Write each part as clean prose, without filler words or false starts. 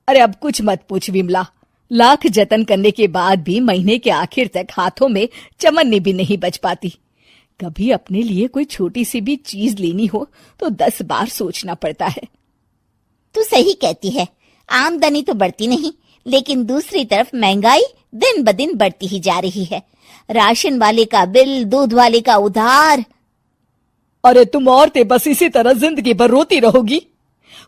अरे अब कुछ मत पूछ विमला, लाख जतन करने के बाद भी महीने के आखिर तक हाथों में चमन्नी भी नहीं बच पाती। कभी अपने लिए कोई छोटी सी भी चीज लेनी हो तो 10 बार सोचना पड़ता है। तू सही कहती है, आमदनी तो बढ़ती नहीं, लेकिन दूसरी तरफ महंगाई दिन ब दिन बढ़ती ही जा रही है। राशन वाले का बिल, दूध वाले का उधार। अरे तुम औरतें बस इसी तरह जिंदगी भर रोती रहोगी।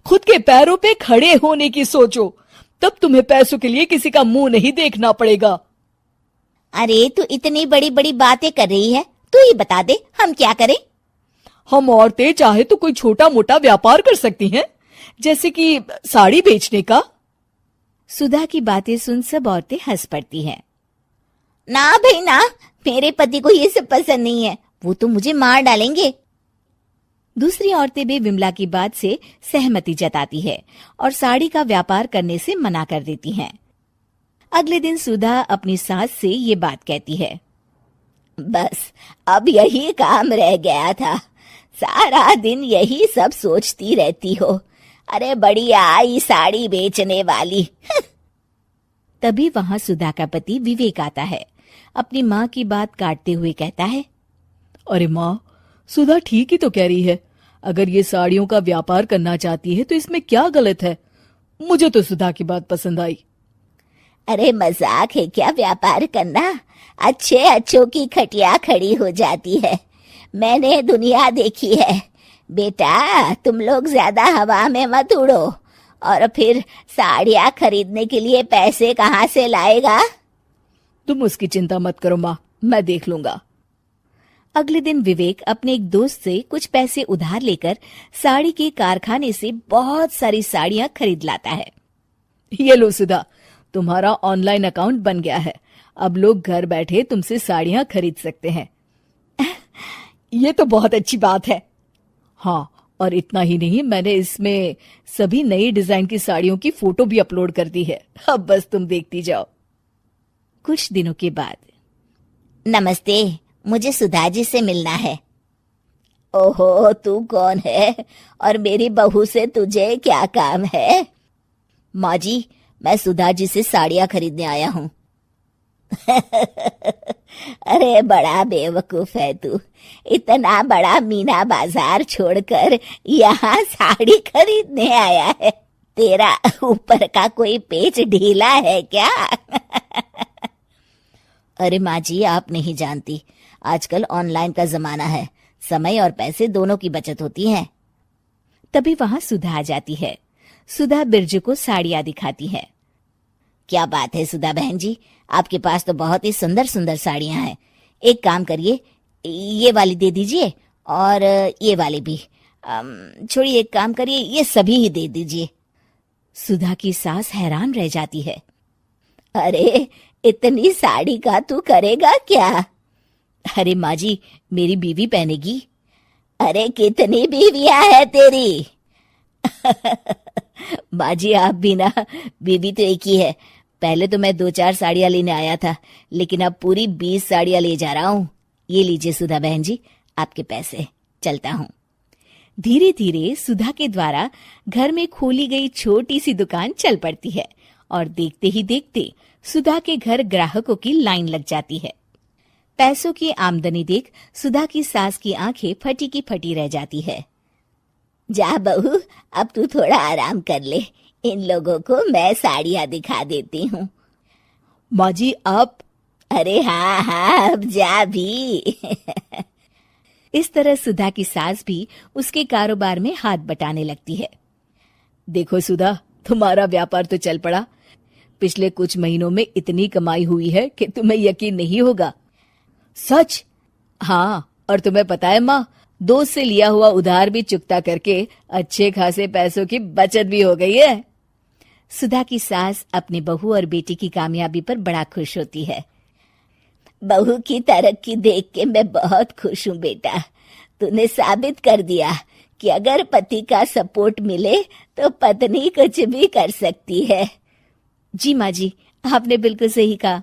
खुद के पैरों पे खड़े होने की सोचो, तब तुम्हें पैसों के लिए किसी का मुंह नहीं देखना पड़ेगा। अरे तू इतनी बड़ी बड़ी बातें कर रही है, तू ही बता दे हम क्या करें। हम औरतें चाहे तो कोई छोटा मोटा व्यापार कर सकती हैं, जैसे कि साड़ी बेचने का। सुधा की बातें सुन सब औरतें हंस पड़ती हैं। ना भाई ना, मेरे पति को ये सब पसंद नहीं है, वो तो मुझे मार डालेंगे। दूसरी औरतें भी विमला की बात से सहमति जताती है और साड़ी का व्यापार करने से मना कर देती हैं। अगले दिन सुधा अपनी सास से ये बात कहती है। बस अब यही काम रह गया था, सारा दिन यही सब सोचती रहती हो। अरे बढ़िया आई साड़ी बेचने वाली। तभी वहां सुधा का पति विवेक आता है। अपनी माँ की बात काटते हुए कहता है, अरे माँ, सुधा ठीक ही तो कह रही है। अगर ये साड़ियों का व्यापार करना चाहती है तो इसमें क्या गलत है। मुझे तो सुधा की बात पसंद आई। अरे मजाक है क्या व्यापार करना? अच्छे अच्छों की खटिया खड़ी हो जाती है। मैंने दुनिया देखी है। बेटा तुम लोग ज्यादा हवा में मत उड़ो, और फिर साड़ियाँ खरीदने के लिए पैसे कहाँ से लाएगा? तुम उसकी चिंता मत करो माँ, मैं देख लूंगा। अगले दिन विवेक अपने एक दोस्त से कुछ पैसे उधार लेकर साड़ी के कारखाने से बहुत सारी साड़ियां खरीद लाता है। ये लो सुधा, तुम्हारा ऑनलाइन अकाउंट बन गया है। अब लोग घर बैठे तुमसे साड़ियां खरीद सकते हैं। ये तो बहुत अच्छी बात है। हाँ, और इतना ही नहीं, मैंने इसमें सभी नई डिजाइन की साड़ियों की फोटो भी अपलोड कर दी है। अब बस तुम देखती जाओ। कुछ दिनों के बाद। नमस्ते, मुझे सुधा जी से मिलना है। ओहो, तू कौन है और मेरी बहू से तुझे क्या काम है? माँ जी, मैं सुधा जी से साड़ियाँ खरीदने आया हूँ। अरे बड़ा बेवकूफ है तू, इतना बड़ा मीना बाजार छोड़कर यहाँ साड़ी खरीदने आया है। तेरा ऊपर का कोई पेच ढीला है क्या? अरे माँ जी, आप नहीं जानती, आजकल ऑनलाइन का जमाना है, समय और पैसे दोनों की बचत होती है। तभी वहां सुधा आ जाती है। सुधा बिरजू को साड़ियां दिखाती है। क्या बात है सुधा बहन जी, आपके पास तो बहुत ही सुंदर सुंदर साड़ियां हैं। एक काम करिए, ये वाली दे दीजिए और ये वाली भी। छोड़िए, एक काम करिए, ये सभी ही दे दीजिए। सुधा की सास हैरान रह जाती है। अरे इतनी साड़ी का तू करेगा क्या? अरे माँ जी, मेरी बीवी पहनेगी। अरे कितनी बीवियां है तेरी? माँ जी, आप भी ना, बीवी तो एक ही है। पहले तो मैं 2-4 साड़ियाँ लेने आया था, लेकिन अब पूरी 20 साड़ियाँ ले जा रहा हूँ। ये लीजिए सुधा बहन जी, आपके पैसे। चलता हूँ। धीरे धीरे सुधा के द्वारा घर में खोली गई छोटी सी दुकान चल पड़ती है और देखते ही देखते सुधा के घर ग्राहकों की लाइन लग जाती है। पैसों की आमदनी देख सुधा की सास की आंखें फटी की फटी रह जाती है। जा बहू, अब तू थोड़ा आराम कर ले, इन लोगों को मैं साड़ियाँ दिखा देती हूँ। माँ जी आप? अरे हाँ हाँ, अब जा भी। इस तरह सुधा की सास भी उसके कारोबार में हाथ बटाने लगती है। देखो सुधा, तुम्हारा व्यापार तो चल पड़ा। पिछले कुछ महीनों में इतनी कमाई हुई है कि तुम्हें यकीन नहीं होगा। सच? हाँ, और तुम्हें पता है माँ, दोस्त से लिया हुआ उधार भी चुकता करके अच्छे खासे पैसों की बचत भी हो गई है। सुधा की सास अपने बहू और बेटी की कामयाबी पर बड़ा खुश होती है। बहू की तरक्की देख के मैं बहुत खुश हूँ बेटा। तूने साबित कर दिया कि अगर पति का सपोर्ट मिले तो पत्नी कुछ भी कर सकती है। जी माँ जी, आपने बिल्कुल सही कहा।